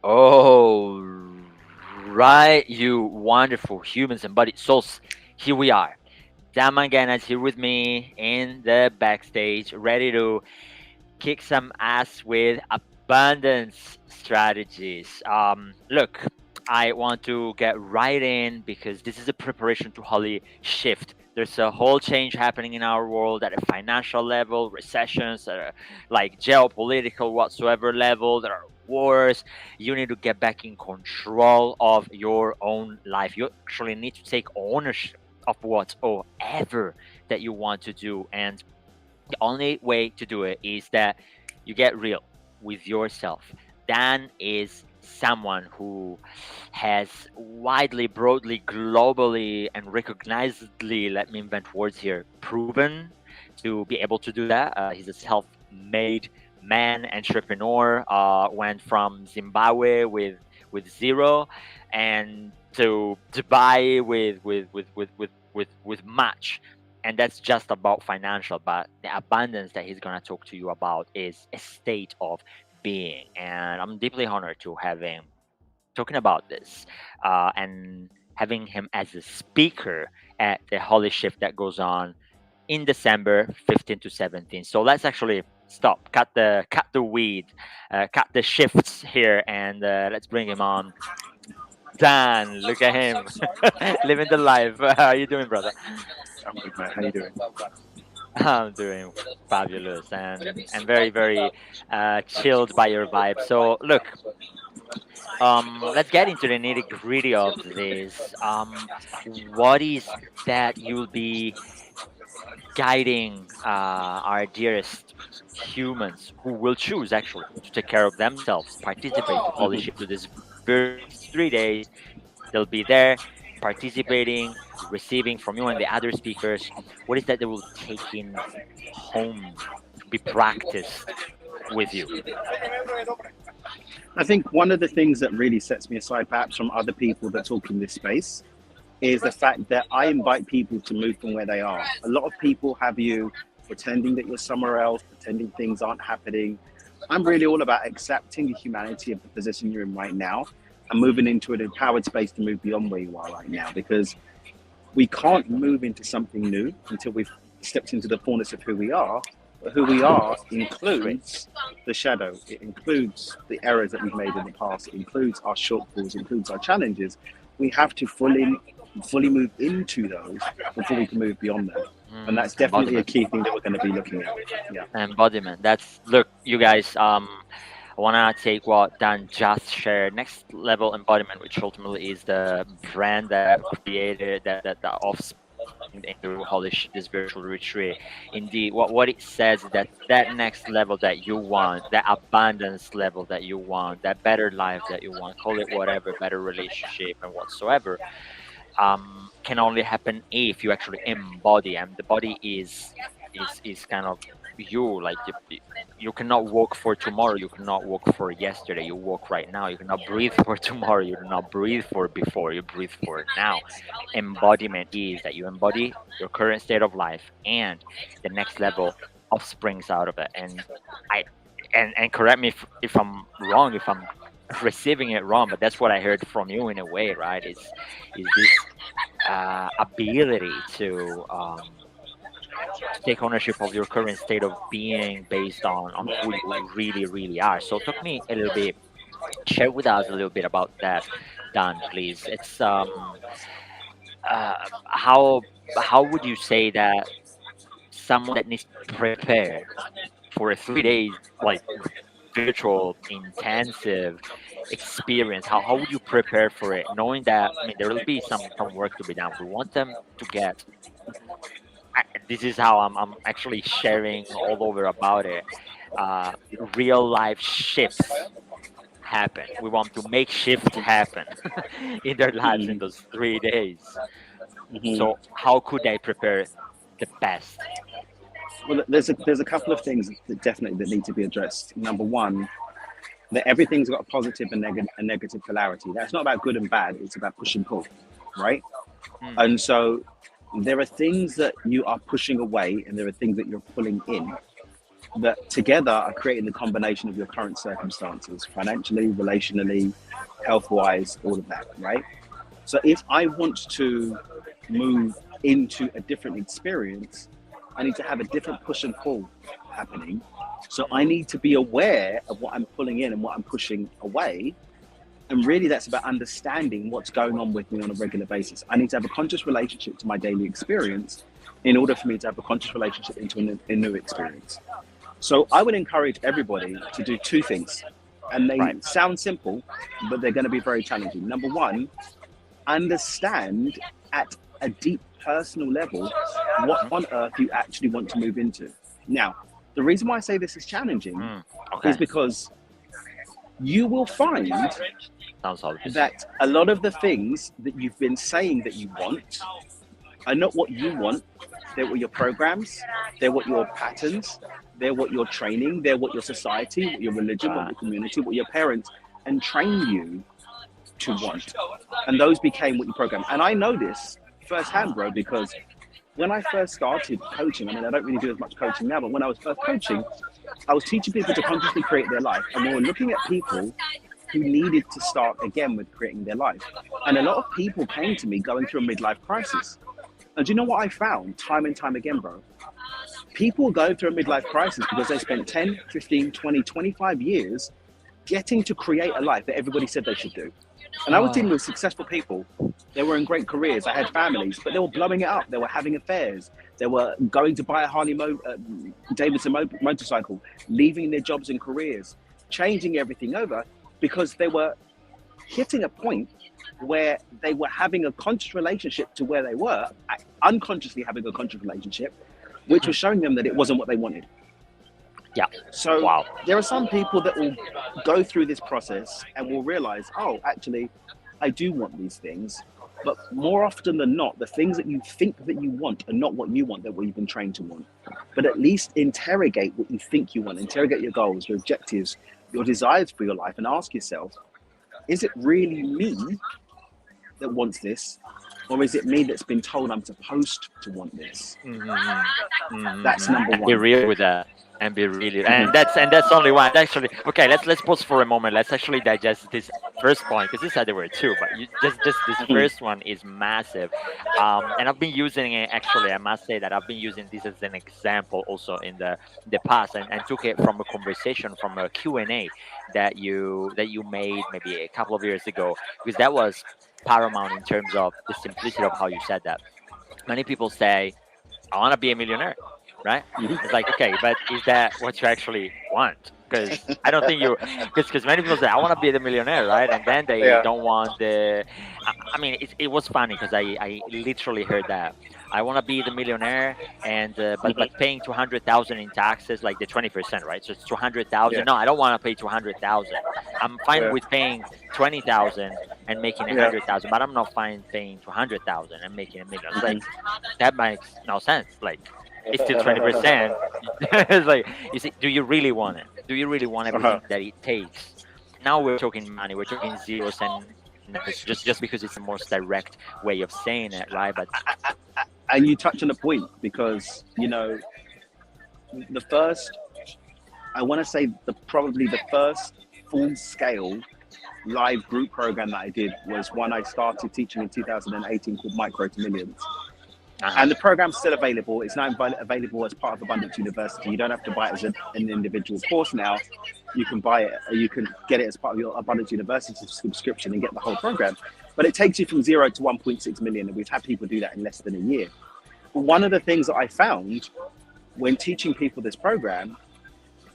Oh, right, you wonderful humans and body souls. Here we are. Dan Mangena is here with me in the backstage, ready to kick some ass with abundance strategies. Look, I want to get right in because this is a preparation to holy shift. There's a whole change happening in our world at a financial level, recessions, like geopolitical whatsoever level. There are wars. You need to get back in control of your own life. You actually need to take ownership of whatever that you want to do, and the only way to do it is that you get real with yourself. Dan is someone who has widely, broadly, globally, and recognizedly, let me invent words here, proven to be able to do that. He's a self made man, entrepreneur, went from Zimbabwe with zero and to Dubai with much, and that's just about financial, but the abundance that he's going to talk to you about is a state of being, and I'm deeply honored to have him talking about this, and having him as a speaker at the holy shift that goes on in December 15 to 17. So let's actually stop, cut the weed, cut the shifts here, and let's bring him on. Dan, look at him, living the life. How are you doing, brother? I'm good, man. How you doing? I'm doing fabulous and very, very chilled by your vibe. So look, let's get into the nitty gritty of this. What is that you'll be guiding our dearest humans who will choose actually to take care of themselves, participate to Holy Shift to this virtual 3 days. They'll be there participating, receiving from you and the other speakers. What is that they will take in home to be practiced with you? I think one of the things that really sets me aside, perhaps from other people that talk in this space, is the fact that I invite people to move from where they are. A lot of people have you pretending that you're somewhere else, pretending things aren't happening. I'm really all about accepting the humanity of the position you're in right now and moving into an empowered space to move beyond where you are right now, because we can't move into something new until we've stepped into the fullness of who we are. But who we are Straight. includes the shadow. It includes the errors that we've made in the past. It includes our shortfalls. It includes our challenges. We have to fully move into those before we can move beyond them. And that's definitely a Embodiment. key thing that we're going to be looking at. Yeah. Embodiment. That's, look, you guys. I wanna take what Dan just shared. Next level embodiment, which ultimately is the brand that created that offspring into Holy Shit, this virtual retreat. Indeed, what it says is that that next level that you want, that abundance level that you want, that better life that you want, call it whatever, better relationship and whatsoever, can only happen if you actually embody, and the body is kind of you. Like you cannot work for tomorrow, you cannot work for yesterday, you work right now. You cannot breathe for tomorrow, you do not breathe for before, you breathe for now. Embodiment is that you embody your current state of life, and the next level of springs out of it. And I and correct me if I'm wrong, if I'm receiving it wrong, but that's what I heard from you in a way, right? Is this ability to take ownership of your current state of being based on who you really, really are. So talk me a little bit, share with us a little bit about that, Dan, please. It's how would you say that someone that needs to prepare for a 3 days like virtual intensive experience, how would you prepare for it, knowing that, I mean, there will be some work to be done. We want them to get, this is how I'm actually sharing all over about it, uh, real life shifts happen. We want to make shift happen in their lives in Mhm. those 3 days. Mhm. So how could I prepare the best? Well, there's a couple of things that definitely that need to be addressed. Number one, that everything's got a positive and negative polarity. That's not about good and bad. It's about push and pull, right? Mm, And so there are things that you are pushing away, and there are things that you're pulling in. that together are creating the combination of your current circumstances, financially, relationally, health-wise, all of that, right? So if I want to move into a different experience, I need to have a different push and pull happening. So I need to be aware of what I'm pulling in and what I'm pushing away. And really that's about understanding what's going on with me on a regular basis. I need to have a conscious relationship to my daily experience in order for me to have a conscious relationship into a new experience. So I would encourage everybody to do two things. And they sound simple, but they're going to be very challenging. Number one, understand at a deep personal level what on earth you actually want to move into. Now, the reason why I say this is challenging is because you will find that a lot of the things that you've been saying that you want are not what you want. They're what your programs, they're what your patterns, they're what your training, they're what your society, what your religion, what your community, what your parents, and train you to want. And those became what you program. And I know this firsthand, bro, because when I first started coaching, I mean, I don't really do as much coaching now, but when I was first coaching, I was teaching people to consciously create their life. And we were looking at people who needed to start again with creating their life. And a lot of people came to me going through a midlife crisis. And do you know what I found time and time again, bro? People go through a midlife crisis because they spent 10, 15, 20, 25 years getting to create a life that everybody said they should do. And I was dealing with successful people. They were in great careers. I had families, but they were blowing it up. They were having affairs. They were going to buy a Harley Davidson motorcycle, leaving their jobs and careers, changing everything over because they were hitting a point where they were having a conscious relationship to where they were, unconsciously having a conscious relationship, which was showing them that it wasn't what they wanted. Yeah. So there are some people that will go through this process and will realize, oh, actually, I do want these things. But more often than not, the things that you think that you want are not what you want, that what you've been trained to want. But at least interrogate what you think you want, interrogate your goals, your objectives, your desires for your life, and ask yourself, is it really me that wants this? Or is it me that's been told I'm supposed to want this? That's number one. Be real with that. And be really, and that's only one. Actually, okay, let's pause for a moment. Let's actually digest this first point because this other word too, but you just this first one is massive. And I've been using it. Actually, I must say that I've been using this as an example also in the past, and took it from a conversation, from a Q&A that you made maybe a couple of years ago, because that was paramount in terms of the simplicity of how you said that. Many people say, I want to be a millionaire, right? It's like, okay, but is that what you actually want? Because I don't think you, because many people say, I want to be the millionaire, right? And then they don't want the, I mean, it was funny because I literally heard that. I want to be the millionaire, and but paying 200,000 in taxes, like the 20%, right? So it's 200,000. No, I don't want to pay 200,000. I'm fine with paying 20,000 and making 100,000, but I'm not fine paying 200,000 and making a million. Like that makes no sense. Like it's still 20%. It's like, you see, do you really want it? Do you really want everything that it takes? Now we're talking money. We're talking zeros and numbers, just because it's the most direct way of saying it, right? But and you touch on a point because, you know, the first, I want to say probably the first full scale live group program that I did was one I started teaching in 2018 called Micro to Millions. And the program's still available. It's now available as part of Abundance University. You don't have to buy it as an individual course now. You can buy it, or you can get it as part of your Abundance University subscription and get the whole program. But it takes you from 0 to 1.6 million, and we've had people do that in less than a year. But one of the things that I found when teaching people this program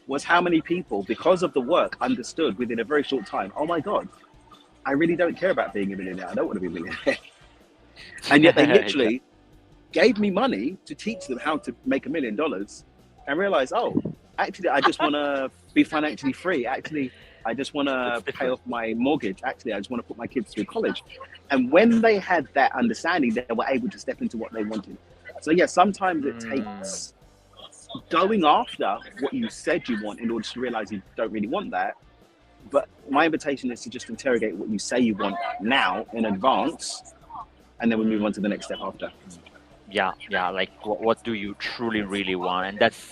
was how many people, because of the work, understood within a very short time, oh my God, I really don't care about being a millionaire. I don't want to be a millionaire. And yet they literally gave me money to teach them how to make $1 million and realized, oh, actually, I just want to be financially free. Actually, I just want to pay off my mortgage. Actually, I just want to put my kids through college. And when they had that understanding, they were able to step into what they wanted. So yeah, sometimes it takes going after what you said you want in order to realize you don't really want that. But my invitation is to just interrogate what you say you want now in advance, and then we move on to the next step after. yeah, like what do you truly really want? And that's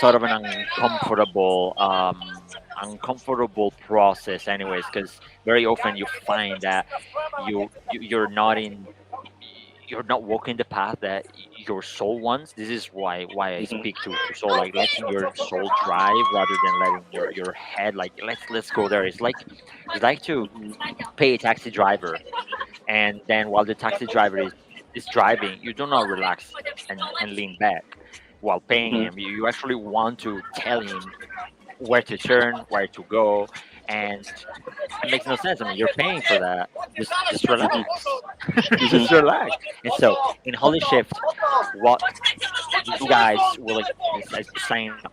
sort of an uncomfortable process anyways, because very often you find that you're not in, you're not walking the path that your soul wants. This is why I Mhm. speak to soul, like letting your soul drive rather than letting your head, like let's go there. It's like to pay a taxi driver, and then while the taxi driver is driving, you do not relax and lean back while paying Mhm. him. You actually want to tell him where to turn, where to go, and it makes no sense. I mean, you're paying for that. Just Mhm. relax. Mhm. Just relax. And so in Holy Shift, what you guys will experience as you sign up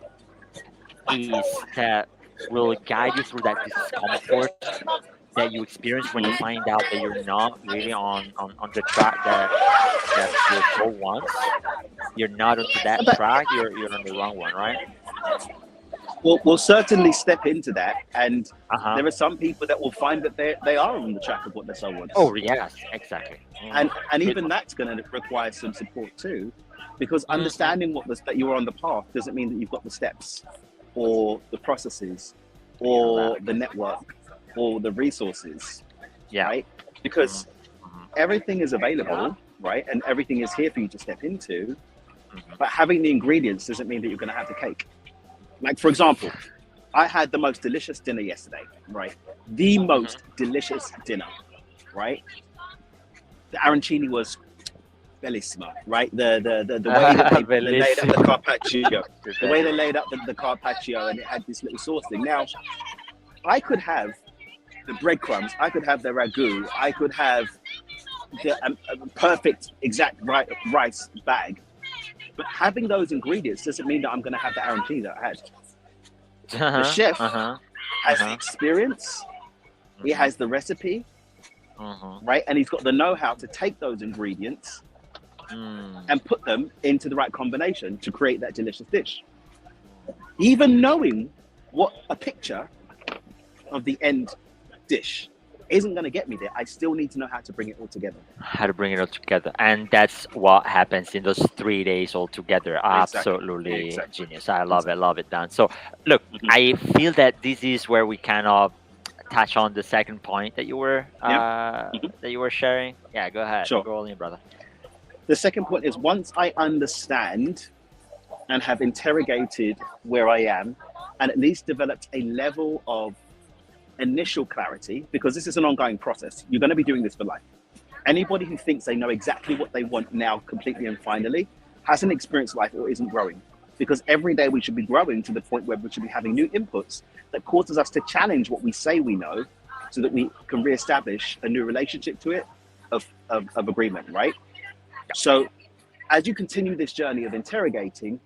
is that will guide you through that discomfort that you experience when you Mhm. find out that you're not really on the track that your soul wants. You're not onto that But track. You're on the wrong one, right? we'll certainly step into that, and Uh huh. there are some people that will find that they are on the track of what their soul wants, Oh yes, exactly. and Good. even that's going to require some support too, because Hmm. understanding that you're on the path doesn't mean that you've got the steps, or the processes, or the Exactly. network, or the resources, Yeah. right? Hmm. Because Hmm. everything is available, right, and everything is here for you to step into, Hmm. but having the ingredients doesn't mean that you're going to have the cake. Like, for example, I had the most delicious dinner yesterday, right? The Hmm. most delicious dinner, right? The arancini was bellissima, right? The way that they laid up the Bellissimo. carpaccio, the way they Stupendo. laid up the carpaccio, and it had this little sauce thing. Now, I could have the breadcrumbs, I could have the ragu, I could have the perfect exact rice bag, but having those ingredients doesn't mean that I'm going to have the arancini that I had. Uh The huh. chef Uh huh. Uh has the huh. experience, he Hmm. has the recipe, Hmm. right? And he's got the know-how to take those ingredients Mm. and put them into the right combination to create that delicious dish. Even knowing what a picture of the end dish isn't going to get me there, I still need to know how to bring it all together. How to bring it all together, and that's what happens in those 3 days all together. Exactly. Absolutely Exactly. genius. I Exactly. love it, Dan. So look, Mm-hmm. I feel that this is where we kind of touch on the second point Yeah. Mm-hmm. that you were sharing. Yeah, go ahead, Sure. go all in, brother. The second point is once I understand and have interrogated where I am and at least developed a level of initial clarity, because this is an ongoing process. You're going to be doing this for life. Anybody who thinks they know exactly what they want now, completely and finally, hasn't experienced life or isn't growing. Because every day we should be growing to the point where we should be having new inputs that causes us to challenge what we say we know so that we can reestablish a new relationship to it of agreement, right? So as you continue this journey of interrogating,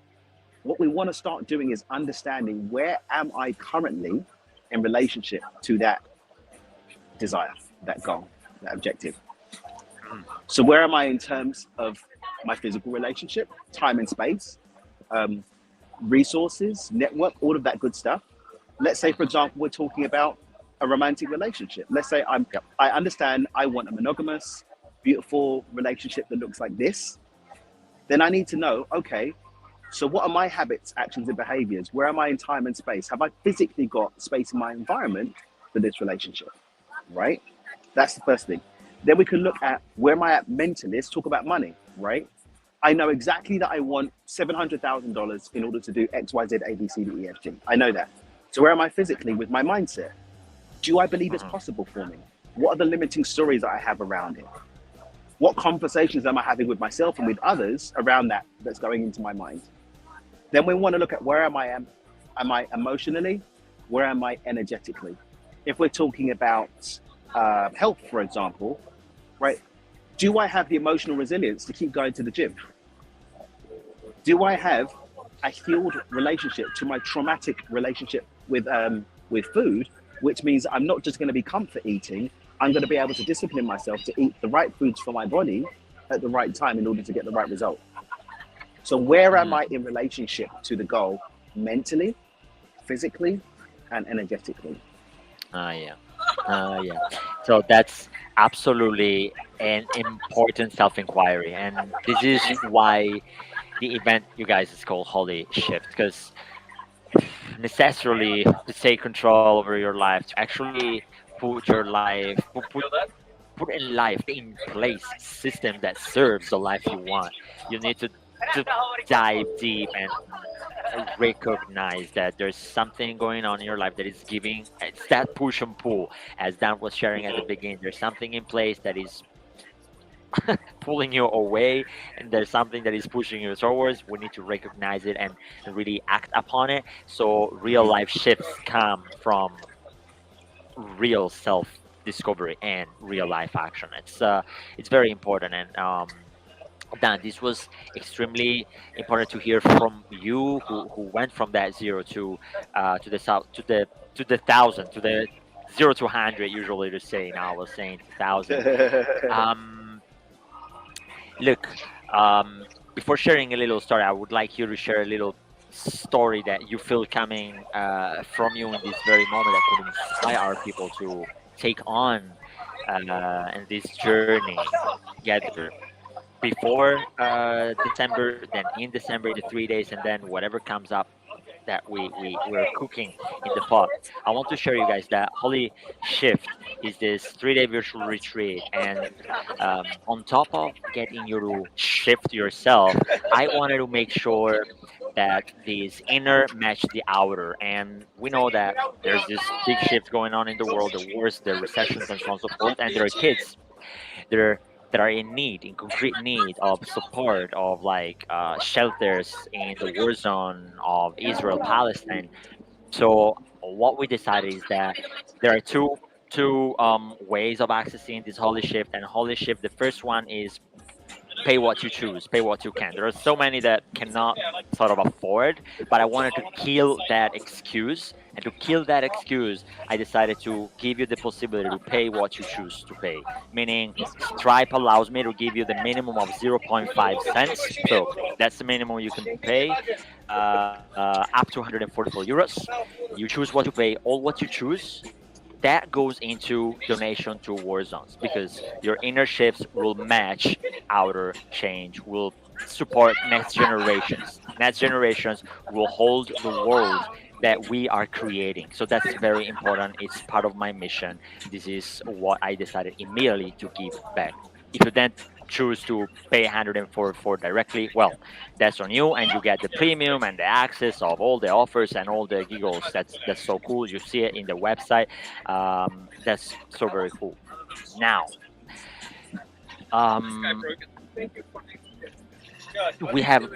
what we want to start doing is understanding where am I currently in relationship to that desire, that goal, that objective. Mm, So where am I in terms of my physical relationship, time and space, um, resources, network, all of that good stuff? Let's say, for mhm. example, we're talking about a romantic relationship. Let's say Yep. I understand I want a monogamous, beautiful relationship that looks like this. Then I need to know, okay, so what are my habits, actions, and behaviors? Where am I in time and space? Have I physically got space in my environment for this relationship? Right? That's the first thing. Then we can look at where am I at mentally. Let's talk about money, right? I know exactly that I want $700,000 in order to do X, Y, Z, A, B, C, D, E, F, G. I know that. So where am I physically with my mindset? Do I believe it's Mhm. possible for me? What are the limiting stories that I have around it? What conversations am I having with myself and with others around that that's going into my mind? Then we want to look at where am I emotionally? Where am I energetically? If we're talking about health, for example, right? Do I have the emotional resilience to keep going to the gym? Do I have a healed relationship to my traumatic relationship with food, which means I'm not just going to be comfort eating. I'm going to be able to discipline myself to eat the right foods for my body at the right time in order to get the right result. So where am Mm. I in relationship to the goal mentally, physically, and energetically? Yeah. Yeah. So that's Absolutely an important self-inquiry, and this is why the event you guys is called Holy Shift, because necessarily to take control over your life, to actually put your life put in life in place system that serves the life you want. You need to dive deep and recognize that there's something going on in your life that is giving, it's that push and pull, as Dan was sharing at the beginning. There's something in place that is pulling you away, and there's something that is pushing you towards. We need to recognize it and really act upon it. So real life shifts come from real self discovery and real life action. It's very important. And Dan, this was extremely important to hear from you, who went from that zero to the south, to the thousand, to the 0 to 100. Usually to say, now I was saying 2,000. um Look, before sharing a little story, I would like you to share a little story that you feel coming from you in this very moment that could inspire our people to take on in this journey together before December, then in December, the 3 days, and then whatever comes up that we're cooking in the pot. I want to share you guys that Holy Shift is this 3 day virtual retreat, and on top of getting you to shift yourself, I wanted to make sure that these inner match the outer, and we know that there's this big shift going on in the world, the wars, the recessions, and so on and so forth, and there are kids that are that are in need, in concrete need of support, of like shelters in the war zone of Israel, Palestine. So what we decided is that there are two ways of accessing this holy shift. And holy shift, the first one is pay what you choose, pay what you can. There are so many that cannot sort of afford, but I wanted to kill that excuse. And to kill that excuse, I decided to give you the possibility to pay what you choose to pay. Meaning, Stripe allows me to give you the minimum of zero point 0.5 cents. So that's the minimum you can pay, up to 144 euros. You choose what to pay, all what you choose that goes into donation to war zones, because your inner shifts will match outer change, will support next generations. Next generations will hold the world that we are creating. So that's very important. It's part of my mission. This is what I decided immediately to give back. If you then choose to pay 144 directly, well, that's on you, and you get the premium and the access of all the offers and all the giggles. That's so cool. You see it in the website. That's so very cool. Now, um, we have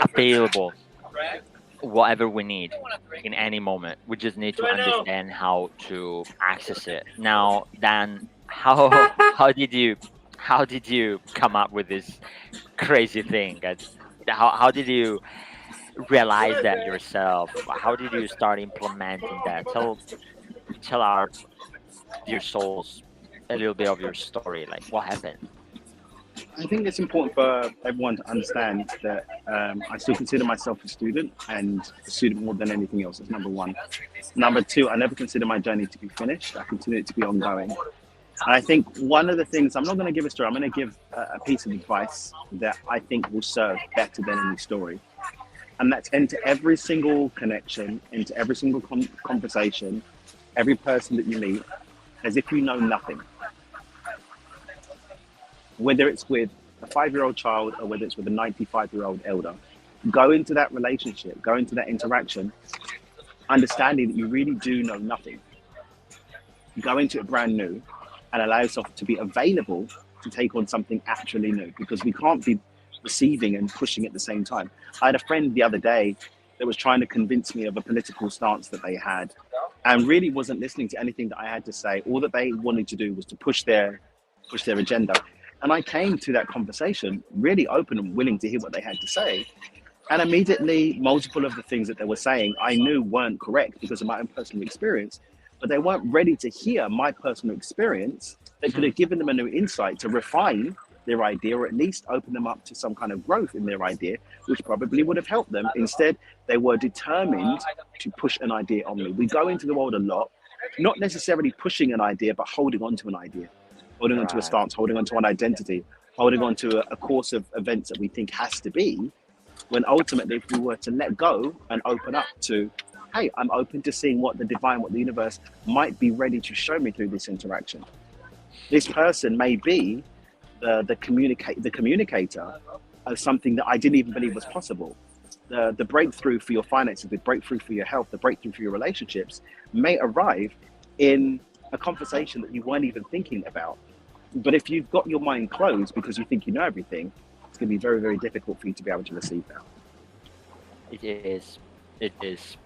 available whatever we need in any moment. We just need to understand how to access it. Now, Dan, how did you come up with this crazy thing? How did you realize that yourself? How did you start implementing that? Tell our dear souls a little bit of your story. Like, what happened? I think it's important for everyone to understand that I still consider myself a student, and a student more than anything else. That's number one. Number two, I never consider my journey to be finished. I consider it to be ongoing. And I think one of the things, I'm not going to give a story, I'm going to give a piece of advice that I think will serve better than any story. And that's into every single connection, into every single conversation, every person that you meet, as if you know nothing. Whether it's with a 5-year-old child or whether it's with a 95-year-old elder, go into that relationship, go into that interaction, understanding that you really do know nothing. Go into it brand new and allow yourself to be available to take on something actually new, because we can't be receiving and pushing at the same time. I had a friend the other day that was trying to convince me of a political stance that they had, and really wasn't listening to anything that I had to say. All that they wanted to do was to push their agenda. And I came to that conversation really open and willing to hear what they had to say. And immediately, multiple of the things that they were saying I knew weren't correct because of my own personal experience, but they weren't ready to hear my personal experience that could have given them a new insight to refine their idea, or at least open them up to some kind of growth in their idea, which probably would have helped them. Instead, they were determined to push an idea on me. We go into the world a lot, not necessarily pushing an idea, but holding on to an idea. holding on to a Right. stance, holding on to an identity, holding on to a course of events that we think has to be, when ultimately, if we were to let go and open up to, hey, I'm open to seeing what the divine, what the universe might be ready to show me through this interaction. This person may be the communicator of something that I didn't even believe was possible. The breakthrough for your finances, the breakthrough for your health, the breakthrough for your relationships may arrive in a conversation that you weren't even thinking about. But if you've got your mind closed because you think you know everything, it's going to be very, very difficult for you to be able to receive that. It is. It is.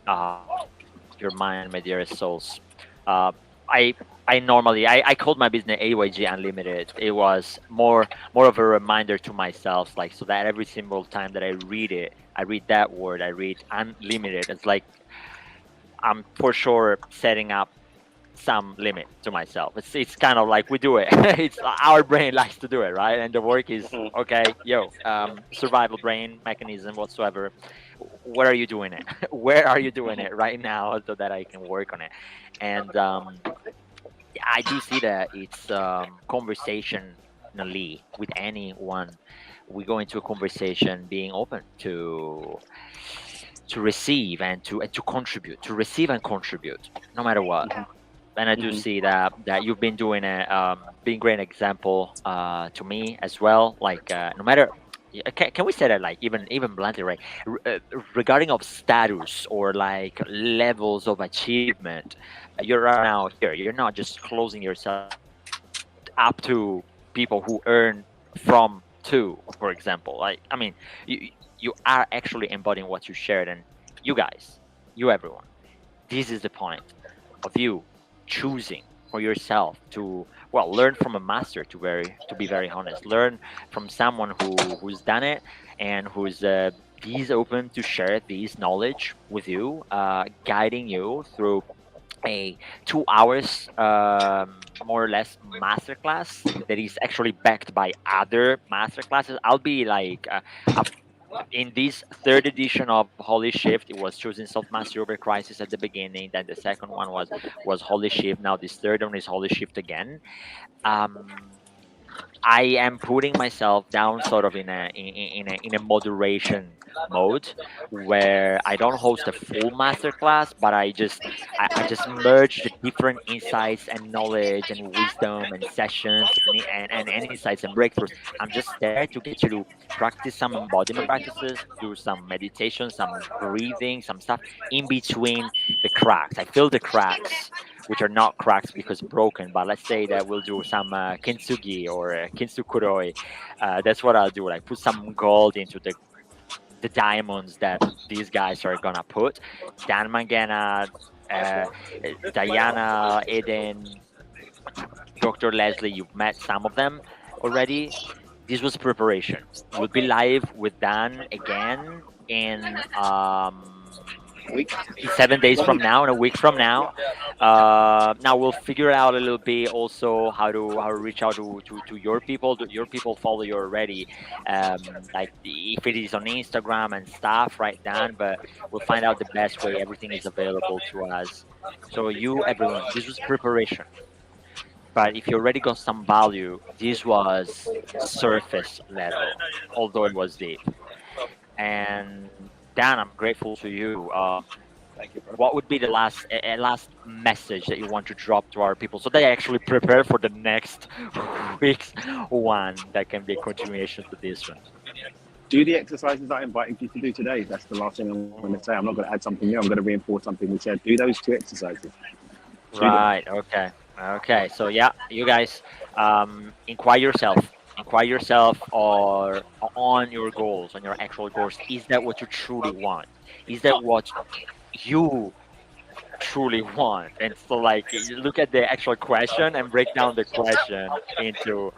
Your mind, my dearest souls. Uh, I I normally I called my business AYG Unlimited. It was more of a reminder to myself, like so that every single time that I read it, I read that word, I read unlimited. It's like I'm for sure setting up some limit to myself. It's kind of like we do it. It's our brain likes to do it, right? And the work is okay, yo, survival brain mechanism whatsoever. Where are you doing it? Where are you doing it right now so that I can work on it? And yeah, I do see that it's conversationally with anyone. We go into a conversation being open to receive and to contribute, to receive and contribute, no matter what. And I do Hmm. see that you've been doing it, being a great example to me as well. Like no matter, yeah, can we say that like even bluntly, right? Regarding of status or like levels of achievement, you're right now here. You're not just closing yourself up to people who earn from two, for example. Like I mean, you are actually embodying what you shared, and you guys, you everyone. This is the point of you choosing for yourself to well learn from a master to be very honest, learn from someone who's done it and who's is open to share this knowledge with you, guiding you through a 2 hours more or less masterclass that is actually backed by other masterclasses. I'll be like in this third edition of Holy Shift, it was choosing self mastery over crisis at the beginning. Then the second one was Holy Shift. Now this third one is Holy Shift again. Um, I am putting myself down sort of in a moderation mode where I don't host a full masterclass, but I just merge the different insights and knowledge and wisdom and sessions and insights and breakthroughs. I'm just there to get you to practice some embodiment practices, do some meditation, some breathing, some stuff in between the cracks. I feel the cracks which are not cracks because broken, but let's say that we'll do some kintsugi or kintsukuroi. That's what I'll do. Like put some gold into the diamonds that these guys are gonna put. Dan Mangena, uh, Diana, Eden, Dr. Leslie, you've met some of them already. This was preparation. We'll be live with Dan again Week. in 7 days 1 from week. now, in a week from now. Now we'll figure out a little bit also how to reach out to your people. Do your people follow you already? Like if it is on Instagram and stuff, right, Dan? But we'll find out the best way. Everything is available to us. So you, everyone, this was preparation. But if you already got some value, this was surface level, although it was deep. And Dan, I'm grateful to you. Thank you, bro. What would be the last message that you want to drop to our people so they actually prepare for the next week's one that can be a continuation to this one? Do the exercises I invited you to do today. That's the last thing I'm going to say. I'm not going to add something new. I'm going to reinforce something we said. Do those two exercises. Do them. Right. Okay. Okay. So yeah, you guys, inquire yourself or on your goals, on your actual goals. Is that what you truly want? Is that what you truly want? And so like you look at the actual question and break down the question into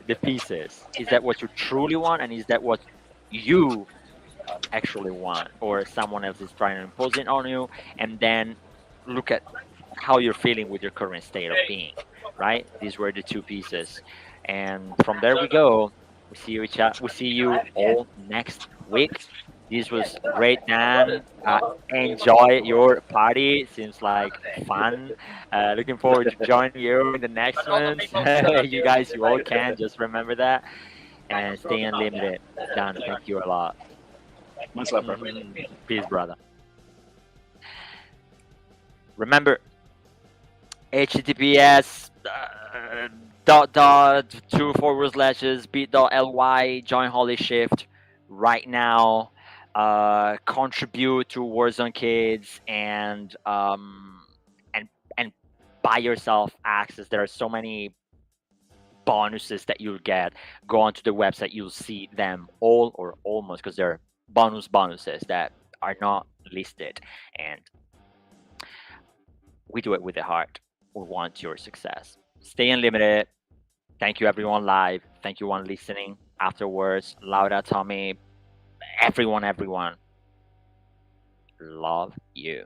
the pieces. Is that what you truly want, and is that what you actually want, or someone else is trying to impose it on you? And then look at how you're feeling with your current state of being, right? These were the two pieces, and from there we go. We see you all next week. This was great, Dan. Enjoy your party. Seems like fun. Looking forward to joining you in the next ones. You guys, you all can. Just remember that and stay unlimited. Dan, thank you a lot. Much love, bro. Peace, brother. Remember, HTTPS dot dot two forward slashes bit.ly join Holy Shift right now. Contribute to Warzone Kids and and buy yourself access. There are so many bonuses that you'll get. Go onto the website, you'll see them all or almost, because they're bonuses that are not listed. And we do it with the heart. We want your success. Stay unlimited. Thank you, everyone live. Thank you, one listening afterwards. Laura, Tommy, everyone. Love you.